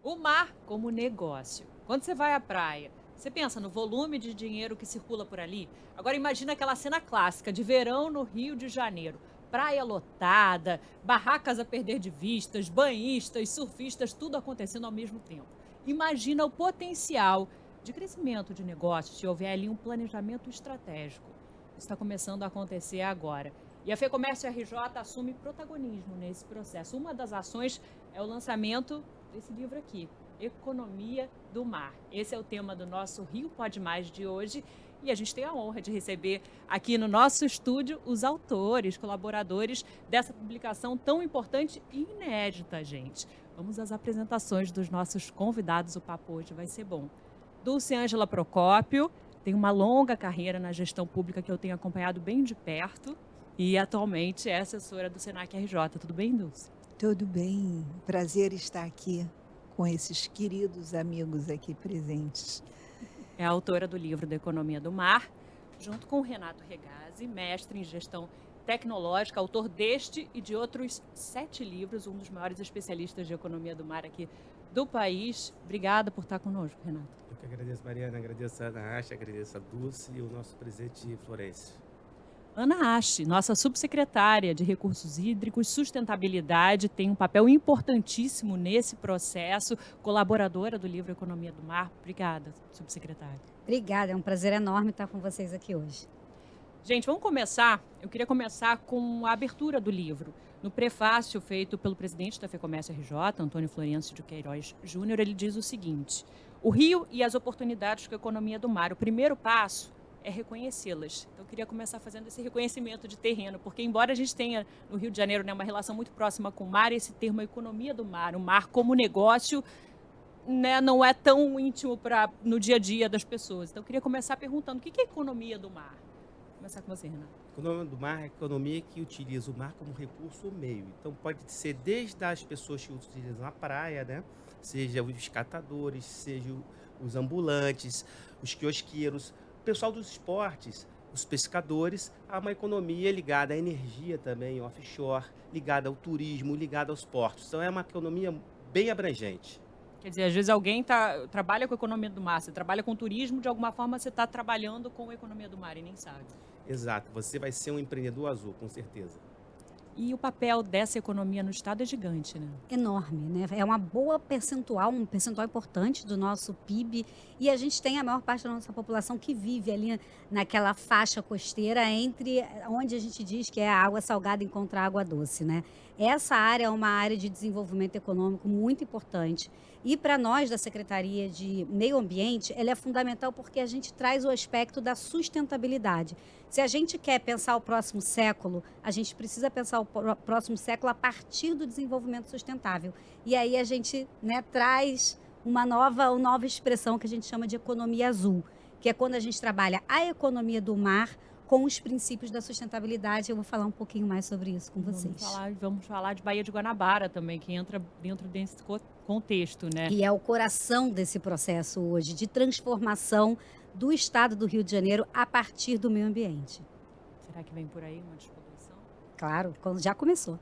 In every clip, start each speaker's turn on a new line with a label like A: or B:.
A: O mar como negócio. Quando você vai à praia, você pensa no volume de dinheiro que circula por ali? Agora imagina aquela cena clássica de verão no Rio de Janeiro. Praia lotada, barracas a perder de vistas, banhistas, surfistas, tudo acontecendo ao mesmo tempo. Imagina o potencial de crescimento de negócios se houver ali um planejamento estratégico. Isso está começando a acontecer agora. E a FEComércio RJ assume protagonismo nesse processo. Uma das ações é o lançamento desse livro aqui, Economia do Mar. Esse é o tema do nosso Rio Pode Mais de hoje e a gente tem a honra de receber aqui no nosso estúdio os autores, colaboradores dessa publicação tão importante e inédita, gente. Vamos às apresentações dos nossos convidados, o papo hoje vai ser bom. Dulce Ângela Procópio tem uma longa carreira na gestão pública que eu tenho acompanhado bem de perto e atualmente é assessora do Senac RJ. Tudo bem, Dulce?
B: Tudo bem, prazer estar aqui com esses queridos amigos aqui presentes.
A: É a autora do livro da Economia do Mar, junto com o Renato Regazzi, mestre em gestão tecnológica, autor deste e de outros 7 livros, um dos maiores especialistas de economia do mar aqui do país. Obrigada por estar conosco, Renato.
C: Eu que agradeço, Mariana, agradeço a Ana Acha, agradeço a Dulce e o nosso presidente Florencio.
A: Ana Ache, nossa subsecretária de Recursos Hídricos, Sustentabilidade, tem um papel importantíssimo nesse processo, colaboradora do livro Economia do Mar. Obrigada, subsecretária.
D: Obrigada, é um prazer enorme estar com vocês aqui hoje.
A: Gente, vamos começar. Eu queria começar com a abertura do livro. No prefácio feito pelo presidente da FEComércio RJ, Antônio Florencio de Queiroz Júnior, ele diz o seguinte: o rio e as oportunidades com a economia do mar. O primeiro passo é reconhecê-las. Então, eu queria começar fazendo esse reconhecimento de terreno, porque embora a gente tenha no Rio de Janeiro, né, uma relação muito próxima com o mar, esse termo economia do mar, o mar como negócio, né, não é tão íntimo no dia a dia das pessoas. Então, eu queria começar perguntando, o que é economia do mar? Vou começar com você, Renato.
C: Economia do mar é a economia que utiliza o mar como recurso ou meio. Então pode ser desde as pessoas que utilizam a praia, né? Seja os catadores, seja os ambulantes, os quiosqueiros, o pessoal dos esportes, os pescadores, há uma economia ligada à energia também, offshore, ligada ao turismo, ligada aos portos. Então é uma economia bem abrangente.
A: Quer dizer, às vezes alguém trabalha com a economia do mar, você trabalha com turismo, de alguma forma você está trabalhando com a economia do mar e nem sabe.
C: Exato, você vai ser um empreendedor azul, com certeza.
A: E o papel dessa economia no Estado é gigante, né?
D: Enorme, né? É uma boa percentual, um percentual importante do nosso PIB. E a gente tem a maior parte da nossa população que vive ali naquela faixa costeira entre onde a gente diz que é a água salgada encontra a água doce, né? Essa área é uma área de desenvolvimento econômico muito importante. E para nós da Secretaria de Meio Ambiente, ela é fundamental porque a gente traz o aspecto da sustentabilidade. Se a gente quer pensar o próximo século, a gente precisa pensar o próximo século a partir do desenvolvimento sustentável. E aí a gente, né, traz uma nova expressão que a gente chama de economia azul, que é quando a gente trabalha a economia do mar com os princípios da sustentabilidade. Eu vou falar um pouquinho mais sobre isso com vocês.
A: Vamos falar de Baía de Guanabara também, que entra dentro desse contexto, né?
D: E é o coração desse processo hoje de transformação do estado do Rio de Janeiro a partir do meio ambiente.
A: Será que vem por aí uma despoluição?
D: Claro, já começou.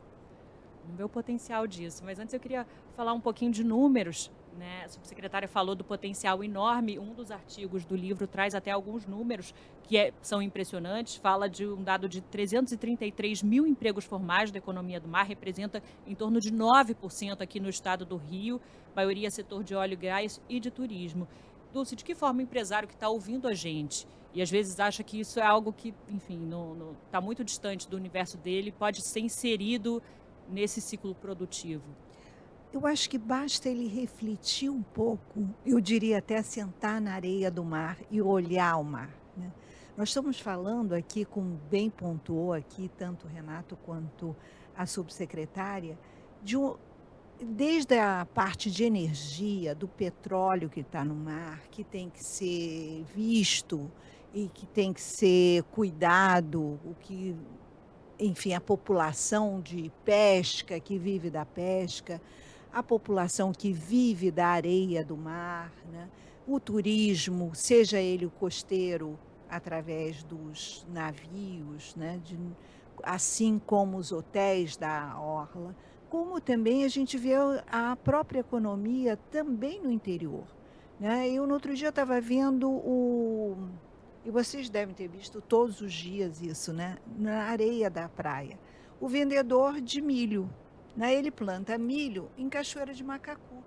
A: Vamos ver o potencial disso. Mas antes eu queria falar um pouquinho de números, né? A subsecretária falou do potencial enorme. Um dos artigos do livro traz até alguns números que são impressionantes. Fala de um dado de 333 mil empregos formais da economia do mar, representa em torno de 9% aqui no estado do Rio, maioria setor de óleo e gás e de turismo. Dulce, de que forma o empresário que está ouvindo a gente e às vezes acha que isso é algo que, enfim, está muito distante do universo dele, pode ser inserido nesse ciclo produtivo?
B: Eu acho que basta ele refletir um pouco, eu diria até sentar na areia do mar e olhar o mar, né? Nós estamos falando aqui, como bem pontuou aqui, tanto o Renato quanto a subsecretária, de desde a parte de energia, do petróleo que está no mar, que tem que ser visto e que tem que ser cuidado, enfim, a população de pesca, que vive da pesca, a população que vive da areia do mar, né? O turismo, seja ele o costeiro, através dos navios, né? Assim como os hotéis da orla, como também a gente vê a própria economia também no interior, né? Eu, no outro dia, estava vendo e vocês devem ter visto todos os dias isso, né? Na areia da praia. O vendedor de milho, né? Ele planta milho em Cachoeira de Macacu,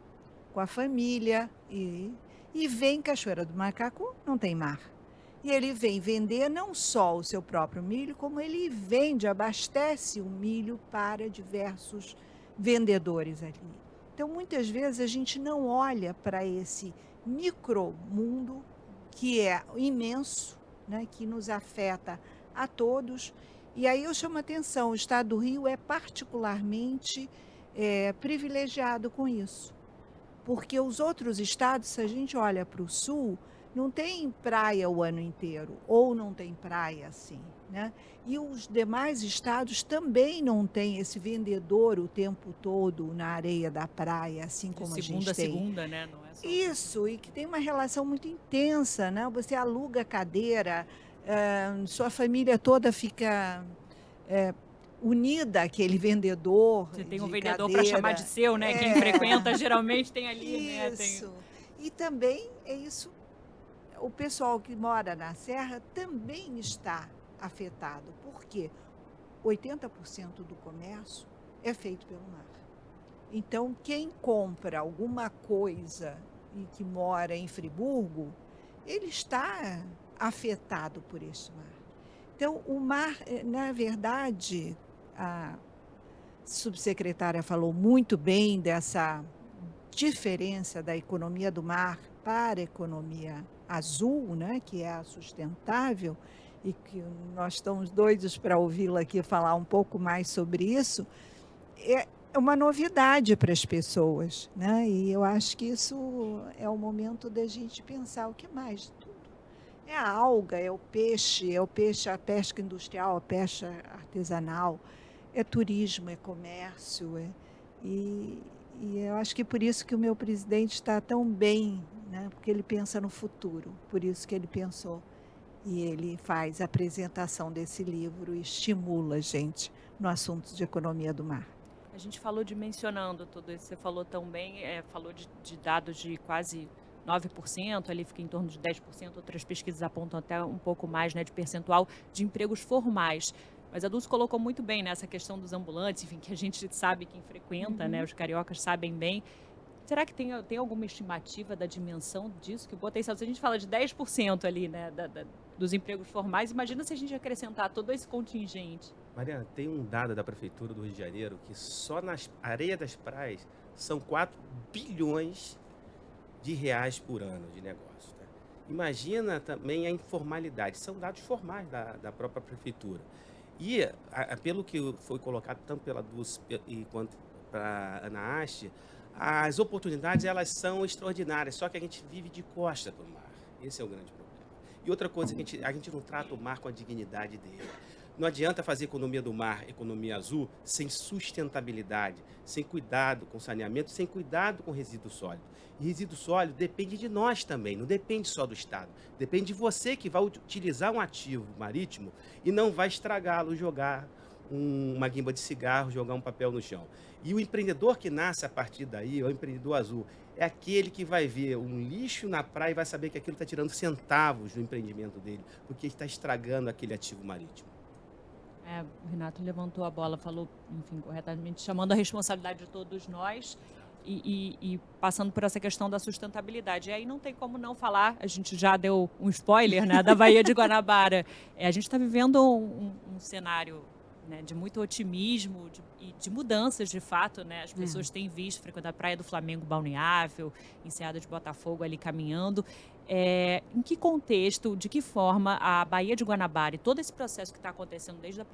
B: com a família, e vem em Cachoeira do Macacu, não tem mar. E ele vem vender não só o seu próprio milho, como ele vende, abastece o milho para diversos vendedores ali. Então, muitas vezes, a gente não olha para esse micromundo que é imenso, né, que nos afeta a todos. E aí eu chamo a atenção, o estado do Rio é particularmente privilegiado com isso. Porque os outros estados, se a gente olha para o sul, não tem praia o ano inteiro, ou não tem praia assim, né? E os demais estados também não têm esse vendedor o tempo todo na areia da praia, assim
A: De
B: como a
A: segunda
B: gente
A: a
B: tem.
A: segunda, né? Não é só.
B: Isso, e que tem uma relação muito intensa, né? Você aluga a cadeira, sua família toda fica unida àquele vendedor
A: Você tem um
B: de
A: vendedor para chamar de
B: cadeira.
A: seu, né? Quem frequenta geralmente tem ali, né?
B: Isso. E também é isso, o pessoal que mora na Serra também está afetado, porque 80% do comércio é feito pelo mar. Então, quem compra alguma coisa e que mora em Friburgo, ele está afetado por esse mar. Então, o mar, na verdade, a subsecretária falou muito bem dessa diferença da economia do mar para a economia azul, né, que é a sustentável, e que nós estamos doidos para ouvi-la aqui falar um pouco mais sobre isso. É uma novidade para as pessoas, né? E eu acho que isso é o momento da gente pensar o que mais. É a alga, é o peixe, a pesca industrial, a pesca artesanal, é turismo, é comércio, e eu acho que por isso que o meu presidente está tão bem, né? Porque ele pensa no futuro, por isso que ele pensou. E ele faz a apresentação desse livro e estimula a gente no assunto de economia do mar.
A: A gente falou mencionando tudo isso, você falou tão bem, falou de dados de quase 9%, ali fica em torno de 10%, outras pesquisas apontam até um pouco mais, né, de percentual de empregos formais. Mas a Dulce colocou muito bem nessa questão dos ambulantes, enfim, que a gente sabe quem frequenta, né, os cariocas sabem bem. Será que tem alguma estimativa da dimensão disso? Que eu botei, sabe, se a gente fala de 10% ali, né, dos empregos formais, imagina se a gente acrescentar todo esse contingente.
C: Mariana, tem um dado da Prefeitura do Rio de Janeiro que só nas areias das praias são 4 bilhões de reais por ano de negócio. Tá? Imagina também a informalidade. São dados formais da própria Prefeitura. E, pelo que foi colocado tanto pela Dulce quanto para a Ana Haste, as oportunidades elas são extraordinárias, só que a gente vive de costa para o mar. Esse é o grande problema. E outra coisa, a gente não trata o mar com a dignidade dele. Não adianta fazer economia do mar, economia azul, sem sustentabilidade, sem cuidado com saneamento, sem cuidado com resíduo sólido. E resíduo sólido depende de nós também, não depende só do Estado. Depende de você que vai utilizar um ativo marítimo e não vai estragá-lo, jogar uma guimba de cigarro, jogar um papel no chão. E o empreendedor que nasce a partir daí, o empreendedor azul, é aquele que vai ver um lixo na praia e vai saber que aquilo está tirando centavos do empreendimento dele, porque está estragando aquele ativo marítimo.
A: O Renato levantou a bola, falou, enfim, corretamente, chamando a responsabilidade de todos nós e passando por essa questão da sustentabilidade. E aí não tem como não falar, a gente já deu um spoiler, né, da Baía de Guanabara. A gente está vivendo um cenário, né, de muito otimismo e de mudanças, de fato, né? As pessoas têm visto frequentar a Praia do Flamengo Balneável, Enseada de Botafogo ali caminhando. Em que contexto, de que forma a Baía de Guanabara e todo esse processo que está acontecendo desde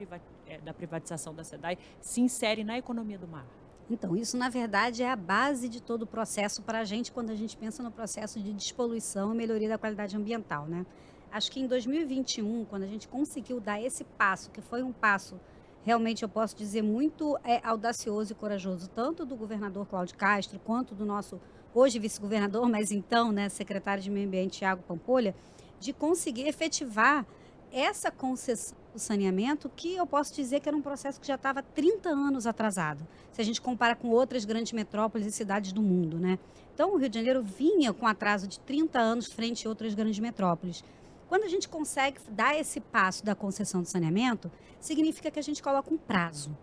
A: da privatização da SEDAI se insere na economia do mar?
D: Então, isso, na verdade, é a base de todo o processo para a gente, quando a gente pensa no processo de despoluição e melhoria da qualidade ambiental, né? Acho que em 2021, quando a gente conseguiu dar esse passo, que foi um passo, realmente eu posso dizer, muito audacioso e corajoso, tanto do governador Cláudio Castro, quanto do nosso, hoje vice-governador, mas então, né, secretário de Meio Ambiente, Thiago Pampolha, de conseguir efetivar essa concessão do saneamento, que eu posso dizer que era um processo que já estava 30 anos atrasado, se a gente compara com outras grandes metrópoles e cidades do mundo, né? Então, o Rio de Janeiro vinha com atraso de 30 anos frente a outras grandes metrópoles. Quando a gente consegue dar esse passo da concessão do saneamento, significa que a gente coloca um prazo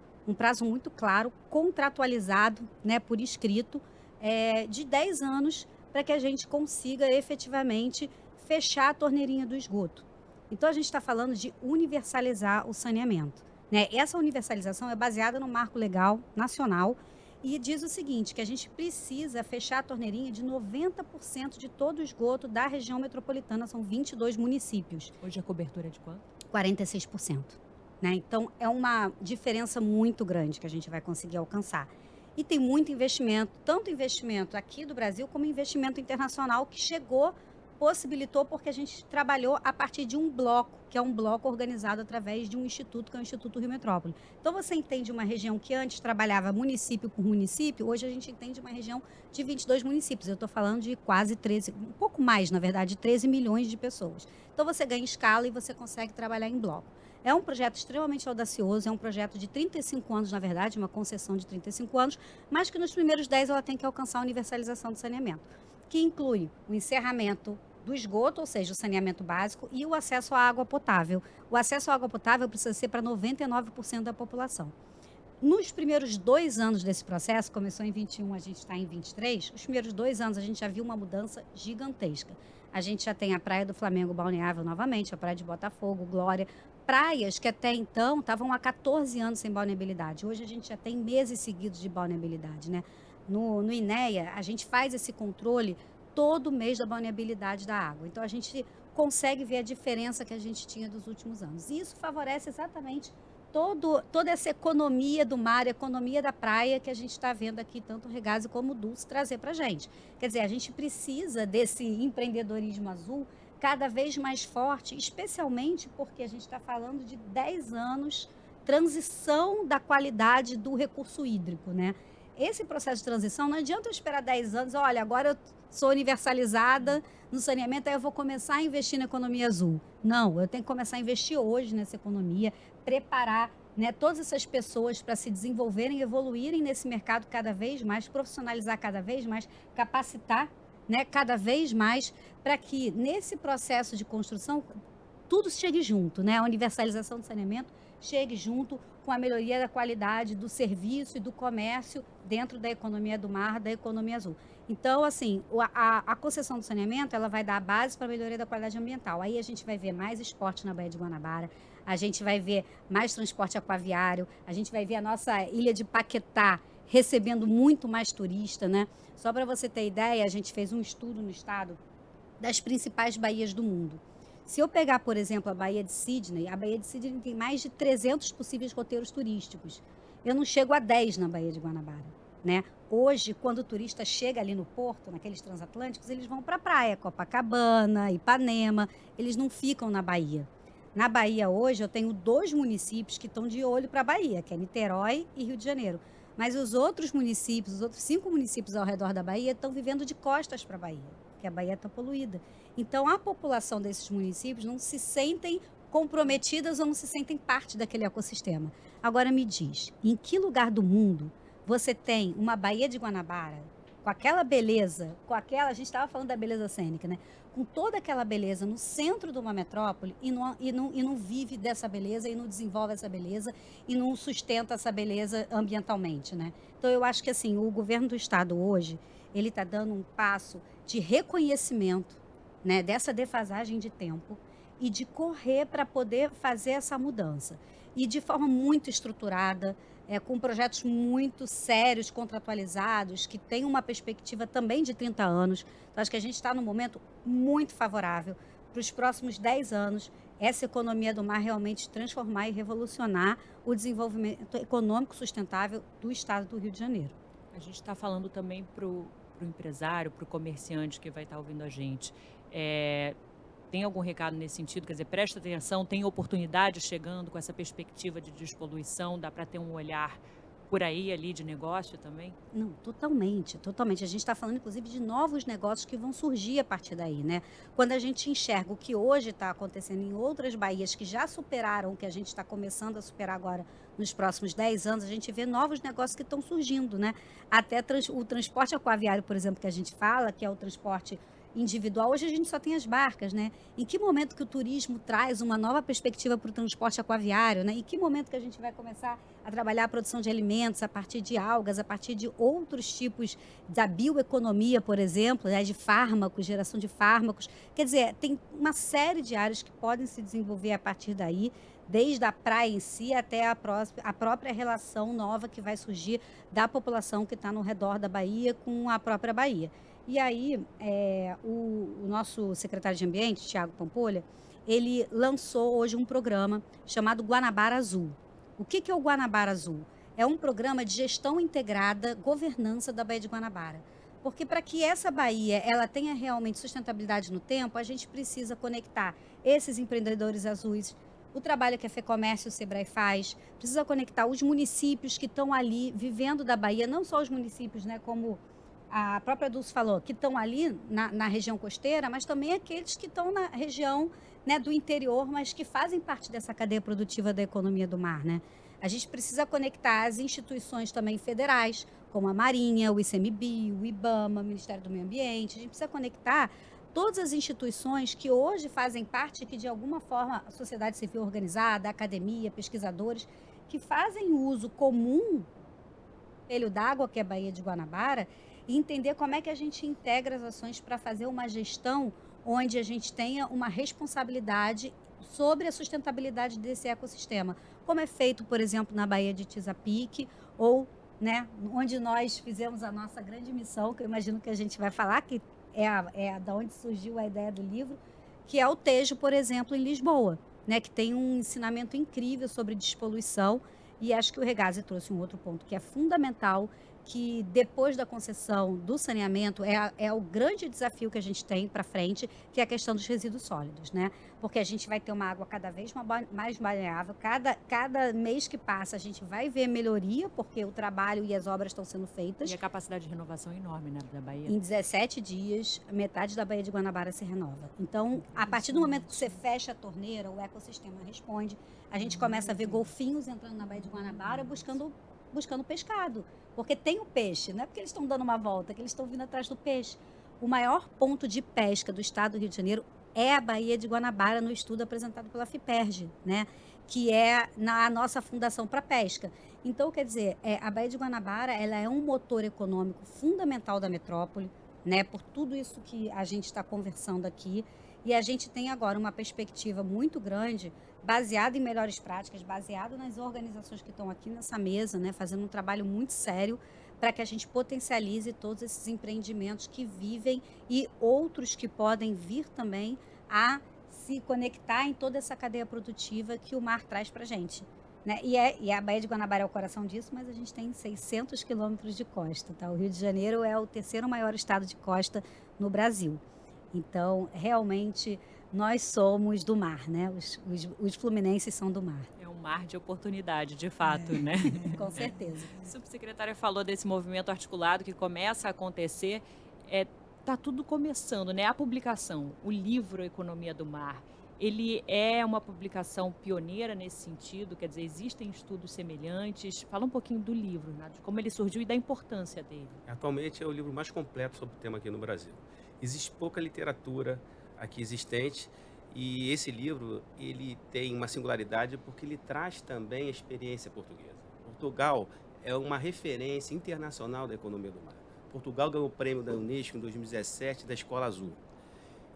D: muito claro, contratualizado, né, por escrito, de 10 anos, para que a gente consiga efetivamente fechar a torneirinha do esgoto. Então, a gente está falando de universalizar o saneamento, né? Essa universalização é baseada no marco legal nacional e diz o seguinte, que a gente precisa fechar a torneirinha de 90% de todo o esgoto da região metropolitana, são 22 municípios.
A: Hoje a cobertura é de quanto?
D: 46%. Né? Então, é uma diferença muito grande que a gente vai conseguir alcançar. E tem muito investimento, tanto investimento aqui do Brasil como investimento internacional que possibilitou porque a gente trabalhou a partir de um bloco, que é um bloco organizado através de um instituto, que é o Instituto Rio Metrópole. Então, você entende uma região que antes trabalhava município por município, hoje a gente entende uma região de 22 municípios. Eu estou falando de quase 13, um pouco mais, na verdade, de 13 milhões de pessoas. Então, você ganha escala e você consegue trabalhar em bloco. É um projeto extremamente audacioso, é um projeto de 35 anos, na verdade, uma concessão de 35 anos, mas que nos primeiros 10 ela tem que alcançar a universalização do saneamento, que inclui o encerramento do esgoto, ou seja, o saneamento básico, e o acesso à água potável. O acesso à água potável precisa ser para 99% da população. Nos primeiros 2 anos desse processo, começou em 21, a gente está em 23, os primeiros 2 anos a gente já viu uma mudança gigantesca. A gente já tem a Praia do Flamengo balneável novamente, a Praia de Botafogo, Glória, praias que até então estavam há 14 anos sem balneabilidade. Hoje a gente já tem meses seguidos de balneabilidade, né? No INEA, a gente faz esse controle todo mês da balneabilidade da água. Então, a gente consegue ver a diferença que a gente tinha dos últimos anos. E isso favorece exatamente toda essa economia do mar, economia da praia que a gente está vendo aqui, tanto o Regazzi como o Dulce trazer para a gente. Quer dizer, a gente precisa desse empreendedorismo azul cada vez mais forte, especialmente porque a gente está falando de 10 anos transição da qualidade do recurso hídrico, né? Esse processo de transição, não adianta eu esperar 10 anos, olha, agora eu sou universalizada no saneamento, aí eu vou começar a investir na economia azul. Não, eu tenho que começar a investir hoje nessa economia, preparar, né, todas essas pessoas para se desenvolverem, evoluírem nesse mercado cada vez mais, profissionalizar cada vez mais, capacitar, né, cada vez mais, para que nesse processo de construção tudo chegue junto, né? A universalização do saneamento chegue junto com a melhoria da qualidade do serviço e do comércio dentro da economia do mar, da economia azul. Então, assim, a concessão do saneamento, ela vai dar a base para a melhoria da qualidade ambiental. Aí a gente vai ver mais esporte na Baía de Guanabara, a gente vai ver mais transporte aquaviário, a gente vai ver a nossa ilha de Paquetá recebendo muito mais turista, né? Só para você ter ideia, a gente fez um estudo no estado das principais baías do mundo. Se eu pegar, por exemplo, a Baía de Sydney tem mais de 300 possíveis roteiros turísticos. Eu não chego a 10 na Baía de Guanabara, né? Hoje, quando o turista chega ali no porto, naqueles transatlânticos, eles vão para a praia, Copacabana, Ipanema, eles não ficam na Bahia. Na Bahia hoje, eu tenho 2 municípios que estão de olho para a Bahia, que é Niterói e Rio de Janeiro. Mas os outros municípios, os outros 5 municípios ao redor da Bahia estão vivendo de costas para a Bahia, porque a Bahia está poluída. Então, a população desses municípios não se sentem comprometidas ou não se sentem parte daquele ecossistema. Agora, me diz, em que lugar do mundo você tem uma Baía de Guanabara, com aquela beleza, a gente estava falando da beleza cênica, né? Com toda aquela beleza no centro de uma metrópole e não vive dessa beleza e não desenvolve essa beleza e não sustenta essa beleza ambientalmente, né? Então, eu acho que assim, o governo do estado hoje, ele está dando um passo de reconhecimento, né, dessa defasagem de tempo e de correr para poder fazer essa mudança. E de forma muito estruturada, com projetos muito sérios, contratualizados, que tem uma perspectiva também de 30 anos. Então, acho que a gente está num momento muito favorável para os próximos 10 anos, essa economia do mar realmente transformar e revolucionar o desenvolvimento econômico sustentável do estado do Rio de Janeiro.
A: A gente está falando também para o empresário, para o comerciante que vai estar ouvindo a gente. Tem algum recado nesse sentido? Quer dizer, presta atenção, tem oportunidade chegando com essa perspectiva de despoluição, dá para ter um olhar por aí, ali, de negócio também?
D: Não, totalmente, totalmente. A gente está falando, inclusive, de novos negócios que vão surgir a partir daí, né? Quando a gente enxerga o que hoje está acontecendo em outras baías que já superaram o que a gente está começando a superar agora nos próximos 10 anos, a gente vê novos negócios que estão surgindo, né? Até o transporte aquaviário, por exemplo, que a gente fala, que é o transporte individual, hoje a gente só tem as barcas, né? Em que momento que o turismo traz uma nova perspectiva para o transporte aquaviário, né? Em que momento que a gente vai começar a trabalhar a produção de alimentos a partir de algas, a partir de outros tipos da bioeconomia, por exemplo, né? De fármacos, geração de fármacos. Quer dizer, tem uma série de áreas que podem se desenvolver a partir daí, desde a praia em si até a própria relação nova que vai surgir da população que está no redor da Bahia com a própria Bahia. E aí, o nosso secretário de Ambiente, Tiago Pampolha, ele lançou hoje um programa chamado Guanabara Azul. O que é o Guanabara Azul? É um programa de gestão integrada, governança da Baía de Guanabara. Porque para que essa baía ela tenha realmente sustentabilidade no tempo, a gente precisa conectar esses empreendedores azuis, o trabalho que a FEComércio e o Sebrae faz, precisa conectar os municípios que estão ali vivendo da Bahia, não só os municípios, né, como a própria Dulce falou, que estão ali na região costeira, mas também aqueles que estão na região, né, do interior, mas que fazem parte dessa cadeia produtiva da economia do mar, né? A gente precisa conectar as instituições também federais, como a Marinha, o ICMBio, o IBAMA, o Ministério do Meio Ambiente. A gente precisa conectar todas as instituições que hoje fazem parte, que de alguma forma a sociedade civil organizada, a academia, pesquisadores, que fazem uso comum do espelho d'água, que é a Baía de Guanabara, e entender como é que a gente integra as ações para fazer uma gestão onde a gente tenha uma responsabilidade sobre a sustentabilidade desse ecossistema, como é feito, por exemplo, na Baía de Tizapique, ou, né, onde nós fizemos a nossa grande missão, que eu imagino que a gente vai falar, que da onde surgiu a ideia do livro, que é o Tejo, por exemplo, em Lisboa, né, que tem um ensinamento incrível sobre despoluição. E acho que o Regazzi trouxe um outro ponto que é fundamental, que depois da concessão do saneamento é o grande desafio que a gente tem para frente, que é a questão dos resíduos sólidos, né? Porque a gente vai ter uma água cada vez mais maleável, cada mês que passa a gente vai ver melhoria, porque o trabalho e as obras estão sendo feitas.
A: E a capacidade de renovação é enorme, né, da Bahia.
D: Em 17 dias, metade da Baía de Guanabara se renova. Então, a partir do momento que você fecha a torneira, o ecossistema responde. A gente começa a ver golfinhos entrando na Baía de Guanabara buscando pescado. Porque tem o peixe, não é porque eles estão dando uma volta, que eles estão vindo atrás do peixe. O maior ponto de pesca do estado do Rio de Janeiro é a Baía de Guanabara, no estudo apresentado pela FIPERJ, né? Que é a nossa fundação para pesca. Então, quer dizer, a Baía de Guanabara ela é um motor econômico fundamental da metrópole, né? Por tudo isso que a gente está conversando aqui. E a gente tem agora uma perspectiva muito grande, baseada em melhores práticas, baseado nas organizações que estão aqui nessa mesa, né, fazendo um trabalho muito sério para que a gente potencialize todos esses empreendimentos que vivem e outros que podem vir também a se conectar em toda essa cadeia produtiva que o mar traz para a gente. Né? E a Baía de Guanabara é o coração disso, mas a gente tem 600 quilômetros de costa. Tá? O Rio de Janeiro é o terceiro maior estado de costa no Brasil. Então, realmente, nós somos do mar, né? Os fluminenses são do mar.
A: É um mar de oportunidade, de fato, né?
D: Com certeza.
A: A subsecretária falou desse movimento articulado que começa a acontecer. Tá tudo começando, né? A publicação, o livro Economia do Mar, ele é uma publicação pioneira nesse sentido, quer dizer, existem estudos semelhantes. Fala um pouquinho do livro, né? De como ele surgiu e da importância dele.
C: Atualmente é o livro mais completo sobre o tema aqui no Brasil. Existe pouca literatura aqui existente e esse livro ele tem uma singularidade porque ele traz também a experiência portuguesa. Portugal é uma referência internacional da economia do mar. Portugal ganhou o prêmio da Unesco em 2017 da Escola Azul.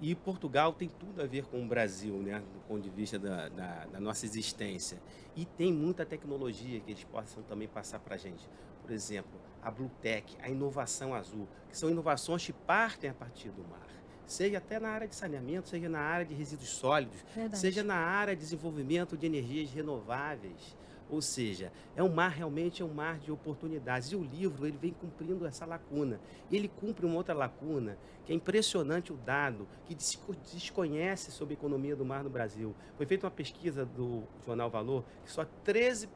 C: E Portugal tem tudo a ver com o Brasil, né, do ponto de vista da nossa existência. E tem muita tecnologia que eles possam também passar para a gente. Por exemplo, a Bluetech, a inovação azul, que são inovações que partem a partir do mar. Seja até na área de saneamento, seja na área de resíduos sólidos,
D: Verdade.
C: seja na área de desenvolvimento de energias renováveis. Ou seja, realmente é um mar de oportunidades. E o livro, ele vem cumprindo essa lacuna. E ele cumpre uma outra lacuna, que é impressionante o dado, que desconhece sobre a economia do mar no Brasil. Foi feita uma pesquisa do Jornal Valor, que só 13%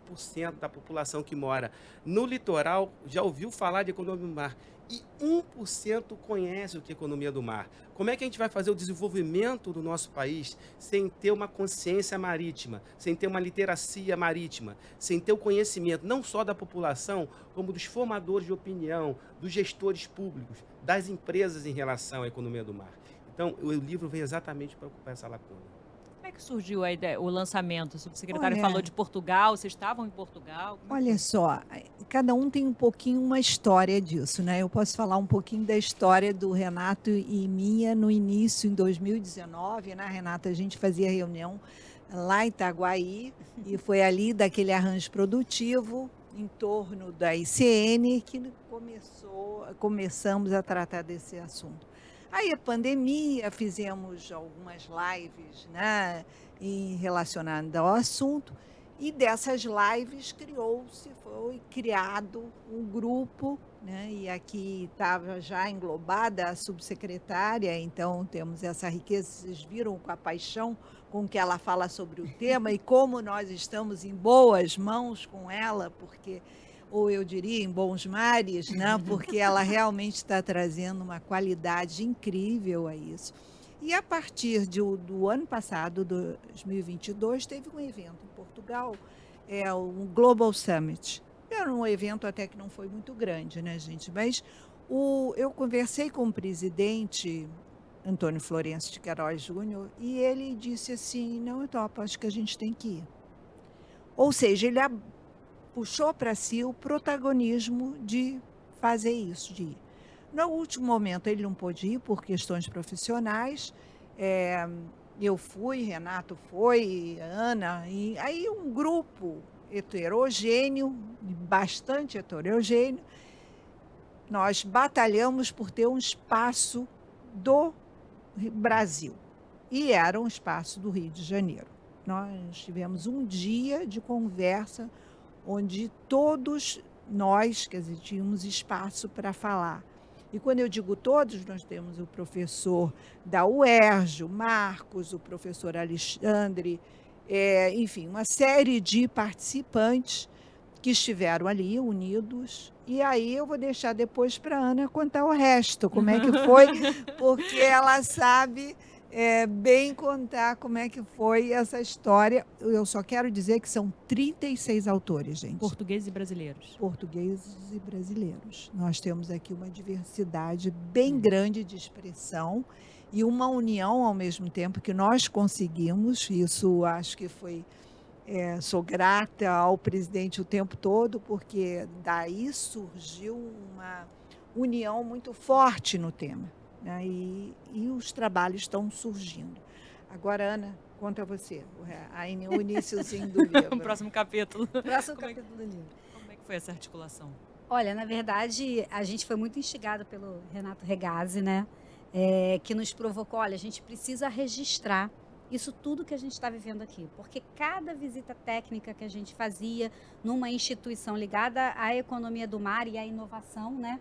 C: da população que mora no litoral já ouviu falar de economia do mar. E 1% conhece o que é economia do mar. Como é que a gente vai fazer o desenvolvimento do nosso país sem ter uma consciência marítima, sem ter uma literacia marítima, sem ter o conhecimento não só da população, como dos formadores de opinião, dos gestores públicos, das empresas em relação à economia do mar? Então, o livro vem exatamente para ocupar essa lacuna.
A: Como é que surgiu a ideia, o lançamento? O subsecretário falou
B: Olha,
A: de Portugal, vocês estavam em Portugal? Como é que
B: olha
A: foi?
B: só, cada um tem um pouquinho uma história disso, né? Eu posso falar um pouquinho da história do Renato e minha no início, em 2019, né, Renata? A gente fazia reunião lá em Itaguaí e foi ali daquele arranjo produtivo em torno da ICN que começamos a tratar desse assunto. Aí a pandemia, fizemos algumas lives, né, relacionadas ao assunto, e dessas lives foi criado um grupo, né, e aqui estava já englobada a subsecretária, então temos essa riqueza, vocês viram com a paixão com que ela fala sobre o tema e como nós estamos em boas mãos com ela, porque ou eu diria em bons mares, né? Porque ela realmente está trazendo uma qualidade incrível a isso. E a partir do ano passado, 2022, teve um evento em Portugal, um Global Summit. Era um evento até que não foi muito grande, né, gente? Mas eu conversei com o presidente Antônio Florencio de Queiroz Júnior e ele disse assim, não, eu topo, acho que a gente tem que ir. Ou seja, ele puxou para si o protagonismo de fazer isso, de ir. No último momento, ele não pôde ir por questões profissionais. Eu fui, Renato foi, Ana, e aí um grupo heterogêneo, bastante heterogêneo, nós batalhamos por ter um espaço do Brasil. E era um espaço do Rio de Janeiro. Nós tivemos um dia de conversa onde todos nós, quer dizer, tínhamos espaço para falar. E quando eu digo todos, nós temos o professor da UERJ, o Marcos, o professor Alexandre, enfim, uma série de participantes que estiveram ali unidos. E aí eu vou deixar depois para a Ana contar o resto, como é que foi, porque ela sabe bem contar como é que foi essa história. Eu só quero dizer que são 36 autores, gente.
A: Portugueses e brasileiros.
B: Portugueses e brasileiros. Nós temos aqui uma diversidade bem grande de expressão e uma união ao mesmo tempo que nós conseguimos. Isso acho que foi... sou grata ao presidente o tempo todo, porque daí surgiu uma união muito forte no tema. Né? E os trabalhos estão surgindo. Agora, Ana, conta você, o iniciozinho do livro.
A: O próximo capítulo.
D: Próximo
A: Como é que-
D: capítulo do livro.
A: Como é que foi essa articulação?
D: Olha, na verdade, a gente foi muito instigado pelo Renato Regazzi, né? Que nos provocou, olha, a gente precisa registrar isso tudo que a gente está vivendo aqui, porque cada visita técnica que a gente fazia numa instituição ligada à economia do mar e à inovação, né?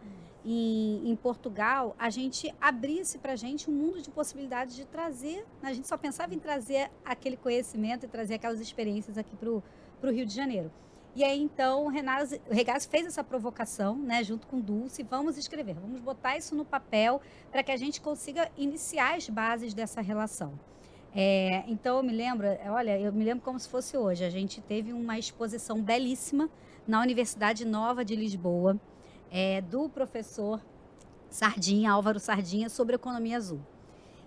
D: Em Portugal, a gente abrisse para a gente um mundo de possibilidades de trazer, a gente só pensava em trazer aquele conhecimento e trazer aquelas experiências aqui para o Rio de Janeiro. E aí, então, o Regazzi fez essa provocação, né, junto com Dulce, vamos escrever, vamos botar isso no papel para que a gente consiga iniciar as bases dessa relação. Então, eu me lembro como se fosse hoje, a gente teve uma exposição belíssima na Universidade Nova de Lisboa, do professor Sardinha, Álvaro Sardinha, sobre economia azul.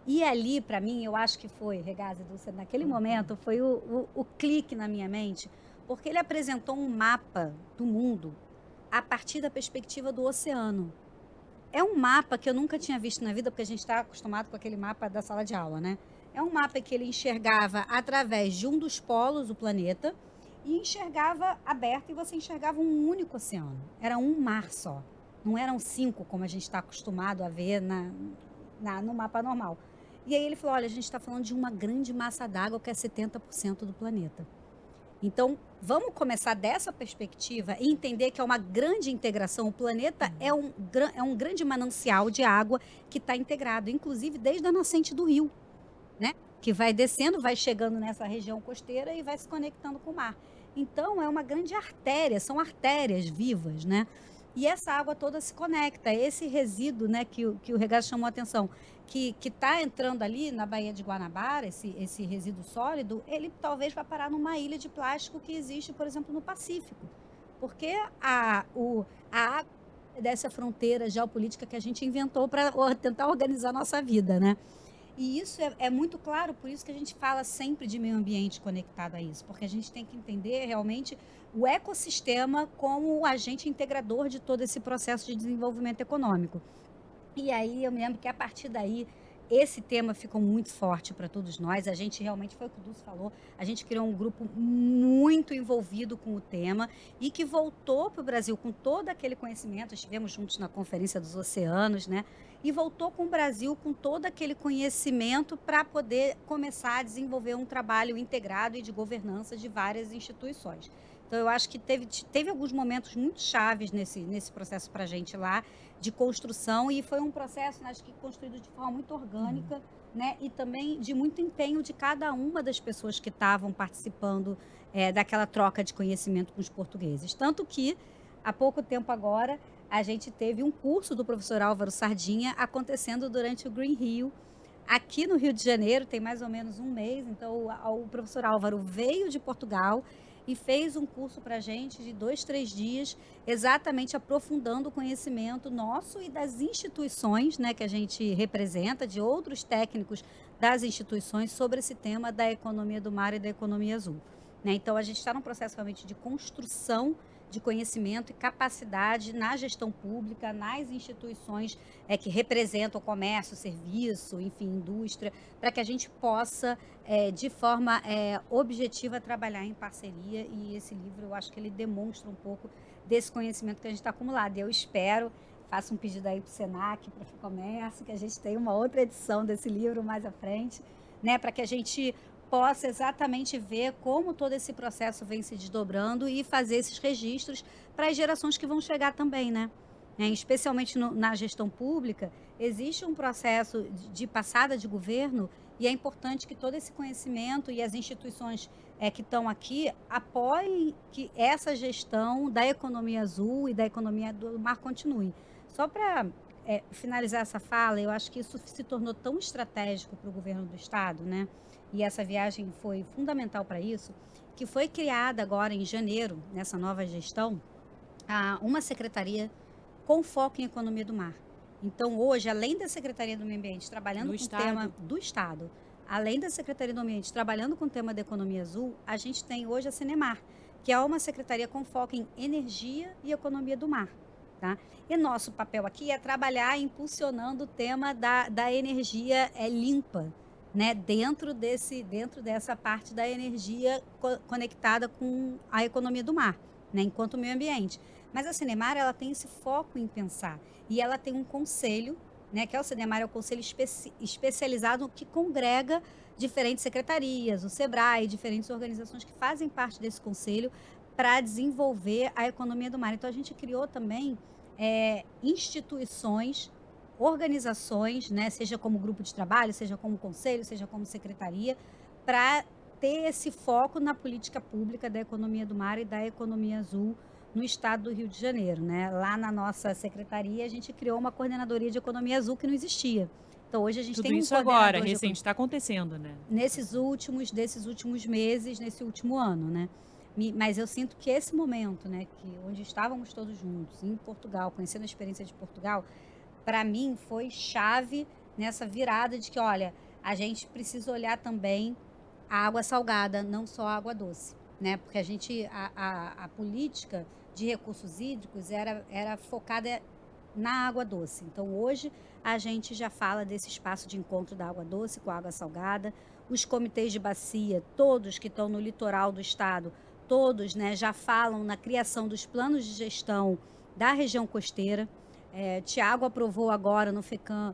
D: E ali, para mim, eu acho que foi, Regazzi, Dulce, naquele momento, foi o clique na minha mente, porque ele apresentou um mapa do mundo a partir da perspectiva do oceano. É um mapa que eu nunca tinha visto na vida, porque a gente está acostumado com aquele mapa da sala de aula, né? É um mapa que ele enxergava através de um dos polos do planeta e enxergava aberto e você enxergava um único oceano. Era um mar só. Não eram 5, como a gente está acostumado a ver no mapa normal. E aí ele falou, olha, a gente está falando de uma grande massa d'água que é 70% do planeta. Então, vamos começar dessa perspectiva e entender que é uma grande integração. O planeta é um grande manancial de água que está integrado, inclusive desde a nascente do rio, né? Que vai descendo, vai chegando nessa região costeira e vai se conectando com o mar. Então, é uma grande artéria, são artérias vivas, né? E essa água toda se conecta. Esse resíduo, né, que o Regato chamou a atenção, que está entrando ali na Baía de Guanabara, esse resíduo sólido, ele talvez vá parar numa ilha de plástico que existe, por exemplo, no Pacífico. Porque a água dessa fronteira geopolítica que a gente inventou para tentar organizar a nossa vida, né? E isso é muito claro, por isso que a gente fala sempre de meio ambiente conectado a isso, porque a gente tem que entender realmente o ecossistema como o agente integrador de todo esse processo de desenvolvimento econômico. E aí eu me lembro que a partir daí esse tema ficou muito forte para todos nós. A gente realmente, foi o que o Dulce falou, a gente criou um grupo muito envolvido com o tema e que voltou para o Brasil com todo aquele conhecimento. Estivemos juntos na Conferência dos Oceanos, né? E voltou com o Brasil com todo aquele conhecimento para poder começar a desenvolver um trabalho integrado e de governança de várias instituições. Então, eu acho que teve alguns momentos muito chaves nesse processo para a gente lá, de construção, e foi um processo, acho que construído de forma muito orgânica, né? E também de muito empenho de cada uma das pessoas que estavam participando daquela troca de conhecimento com os portugueses. Tanto que, há pouco tempo agora, a gente teve um curso do professor Álvaro Sardinha acontecendo durante o Green Rio, aqui no Rio de Janeiro, tem mais ou menos um mês. Então, o professor Álvaro veio de Portugal e fez um curso para a gente de 2, 3 dias, exatamente aprofundando o conhecimento nosso e das instituições, né, que a gente representa, de outros técnicos das instituições, sobre esse tema da economia do mar e da economia azul, né? Então, a gente está num processo realmente de construção de conhecimento e capacidade na gestão pública, nas instituições que representam o comércio, serviço, enfim, indústria, para que a gente possa, de forma objetiva, trabalhar em parceria. E esse livro, eu acho que ele demonstra um pouco desse conhecimento que a gente está acumulado. Eu espero, faço um pedido aí para o Senac, para o Comércio, que a gente tenha uma outra edição desse livro mais à frente, né, para que a gente possa exatamente ver como todo esse processo vem se desdobrando e fazer esses registros para as gerações que vão chegar também, né? Especialmente na gestão pública, existe um processo de passada de governo, e é importante que todo esse conhecimento e as instituições que estão aqui apoiem que essa gestão da economia azul e da economia do mar continue. Só para finalizar essa fala, eu acho que isso se tornou tão estratégico para o governo do Estado, né? E essa viagem foi fundamental para isso, que foi criada agora em janeiro, nessa nova gestão, uma secretaria com foco em economia do mar. Então, hoje, além da Secretaria do Meio Ambiente trabalhando com o tema do Estado, além da Secretaria do Ambiente trabalhando com o tema da economia azul, a gente tem hoje a Cenemar, que é uma secretaria com foco em energia e economia do mar. Tá? E nosso papel aqui é trabalhar impulsionando o tema da energia limpa, né, dentro dessa parte da energia conectada com a economia do mar, né, enquanto meio ambiente. Mas a Cenemar, ela tem esse foco em pensar, e ela tem um conselho, né, que é o Cenemar, é o conselho especializado que congrega diferentes secretarias, o SEBRAE, diferentes organizações que fazem parte desse conselho para desenvolver a economia do mar. Então, a gente criou também instituições, organizações, né, seja como grupo de trabalho, seja como conselho, seja como secretaria, para ter esse foco na política pública da economia do mar e da economia azul no estado do Rio de Janeiro, né? Lá na nossa secretaria, a gente criou uma coordenadoria de economia azul que não existia. Então, hoje a gente tem um
A: Tudo isso agora, recente, está acontecendo, né?
D: Desses últimos meses, nesse último ano, né? Mas eu sinto que esse momento, né, onde estávamos todos juntos, em Portugal, conhecendo a experiência de Portugal, para mim foi chave nessa virada de que, olha, a gente precisa olhar também a água salgada, não só a água doce, né? Porque a política de recursos hídricos era focada na água doce. Então, hoje, a gente já fala desse espaço de encontro da água doce com a água salgada. Os comitês de bacia, todos que estão no litoral do estado, todos, né, já falam na criação dos planos de gestão da região costeira. Tiago aprovou agora no FECAM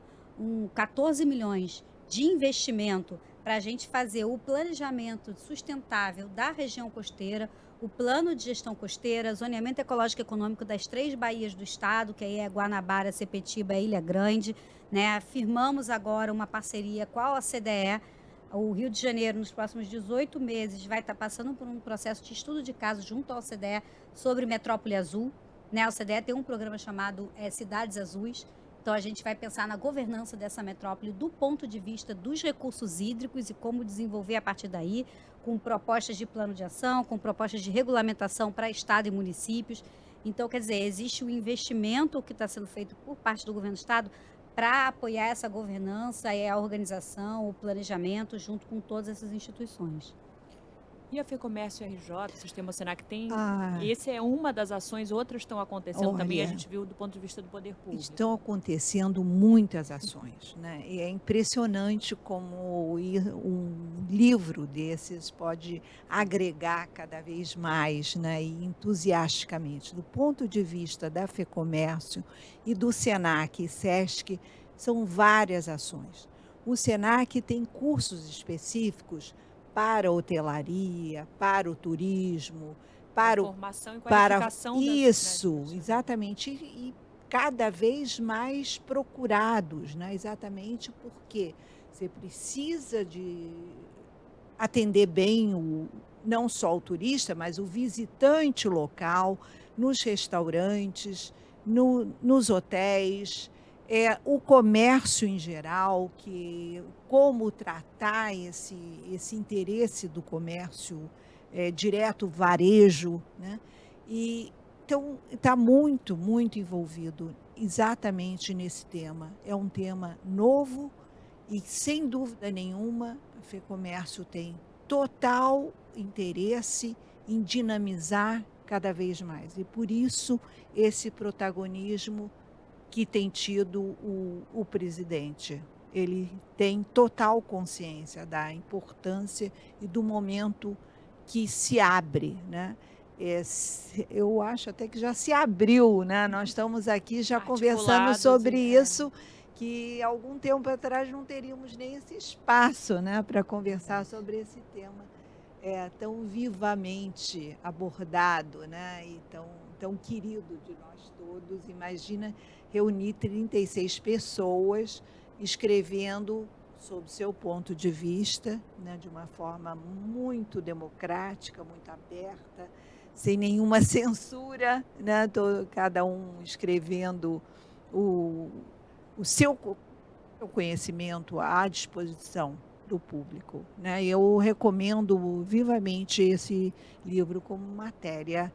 D: 14 milhões de investimento para a gente fazer o planejamento sustentável da região costeira, o plano de gestão costeira, zoneamento ecológico e econômico das 3 baías do estado, que aí é Guanabara, Sepetiba e Ilha Grande, né? Firmamos agora uma parceria com a OCDE. O Rio de Janeiro, nos próximos 18 meses, vai estar passando por um processo de estudo de caso junto à OCDE sobre Metrópole Azul, né? A OCDE tem um programa chamado Cidades Azuis. Então, a gente vai pensar na governança dessa metrópole do ponto de vista dos recursos hídricos e como desenvolver a partir daí, com propostas de plano de ação, com propostas de regulamentação para Estado e municípios. Então, quer dizer, existe o investimento que está sendo feito por parte do governo do Estado para apoiar essa governança e a organização, o planejamento, junto com todas essas instituições.
A: E a FEComércio RJ, o Sistema Senac, tem.
B: Ah,
A: Esse é uma das ações, outras estão acontecendo também, a
B: olha,
A: gente viu do ponto de vista do poder público.
B: estão acontecendo muitas ações, né? E é impressionante como um livro desses pode agregar cada vez mais, né? E entusiasticamente. Do ponto de vista da FEComércio e do Senac e SESC, são várias ações. O Senac tem cursos específicos para a hotelaria, para o turismo,
A: Para
B: para o
A: formação e
B: para
A: qualificação
B: isso, exatamente, e cada vez mais procurados, né? Exatamente porque você precisa de atender bem não só o turista, mas o visitante local, nos restaurantes, nos hotéis, o comércio em geral, como tratar esse interesse do comércio direto, varejo, né? E então está muito, muito envolvido exatamente nesse tema. É um tema novo e, sem dúvida nenhuma, a FEComércio tem total interesse em dinamizar cada vez mais. E, por isso, esse protagonismo que tem tido o presidente. Ele tem total consciência da importância e do momento que se abre, né? Eu acho até que já se abriu, né? Nós estamos aqui já conversando
A: articulados
B: sobre
A: e
B: isso, que algum tempo atrás não teríamos nem esse espaço, né, para conversar sobre esse tema tão vivamente abordado, né, e tão querido de nós todos. Imagina reunir 36 pessoas escrevendo sob seu ponto de vista, né, de uma forma muito democrática, muito aberta, sem nenhuma censura, né, cada um escrevendo o seu conhecimento à disposição do público, né? Eu recomendo vivamente esse livro como matéria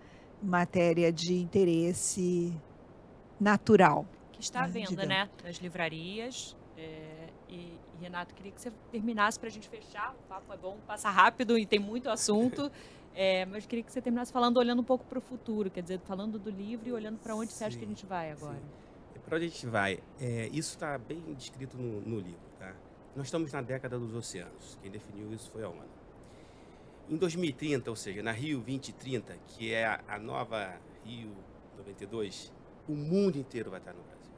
B: de interesse natural.
A: que está à
B: né,
A: venda,
B: digamos.
A: né? Nas livrarias. E, Renato, queria que você terminasse para a gente fechar. O papo é bom, passa rápido e tem muito assunto. Mas queria que você terminasse falando, olhando um pouco para o futuro, quer dizer, falando do livro e olhando para onde você acha que a gente vai agora.
C: Para onde a gente vai? Isso está bem descrito no livro, tá? Nós estamos na década dos oceanos. Quem definiu isso foi a ONU. Em 2030, ou seja, na Rio 2030, que é a nova Rio 92, o mundo inteiro vai estar no Brasil.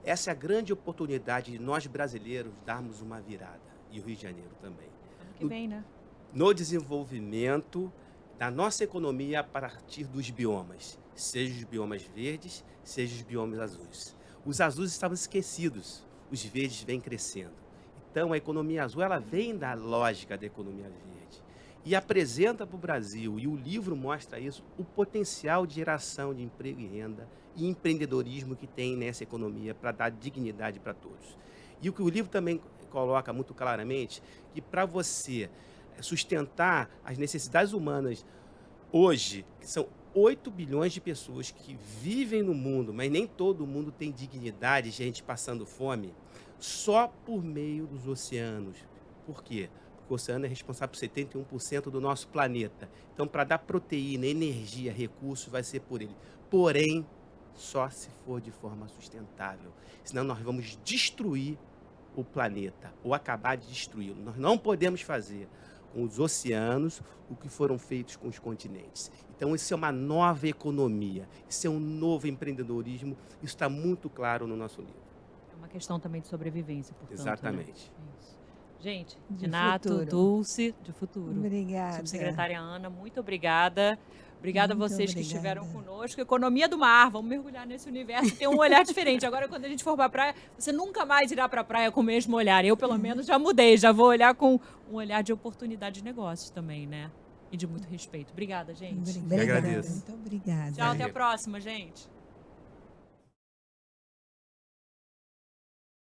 C: Essa é a grande oportunidade de nós brasileiros darmos uma virada, e o Rio de Janeiro também,
A: Ano que vem, né?
C: no desenvolvimento da nossa economia a partir dos biomas, seja os biomas verdes, seja os biomas azuis. Os azuis estavam esquecidos, os verdes vêm crescendo. Então, a economia azul ela vem da lógica da economia verde e apresenta para o Brasil, e o livro mostra isso, o potencial de geração de emprego e renda e empreendedorismo que tem nessa economia para dar dignidade para todos. E o que o livro também coloca muito claramente, que para você sustentar as necessidades humanas hoje, que são 8 bilhões de pessoas que vivem no mundo, mas nem todo mundo tem dignidade, gente passando fome, só por meio dos oceanos. Por quê? Porque o oceano é responsável por 71% do nosso planeta. Então, para dar proteína, energia, recursos, vai ser por ele. Porém, só se for de forma sustentável. Senão nós vamos destruir o planeta, ou acabar de destruí-lo. Nós não podemos fazer com os oceanos o que foram feitos com os continentes. Então, isso é uma nova economia, isso é um novo empreendedorismo, isso está muito claro no nosso livro.
A: É uma questão também de sobrevivência, portanto.
C: Exatamente.
A: Né? Isso. Gente,
B: De
A: Renato,
B: futuro.
A: Dulce, de futuro.
B: Obrigada.
A: Subsecretária Ana, muito obrigada. Obrigada a
B: Muito
A: vocês que
B: obrigada.
A: estiveram conosco. Economia do mar, vamos mergulhar nesse universo e ter um olhar diferente. Agora, quando a gente for para a praia, você nunca mais irá para a praia com o mesmo olhar. Eu, pelo menos, já mudei. Já vou olhar com um olhar de oportunidade de negócios também, né? E de muito respeito. Obrigada, gente.
B: Obrigada.
C: agradeço.
B: Muito obrigada.
A: Tchau, até a próxima, gente.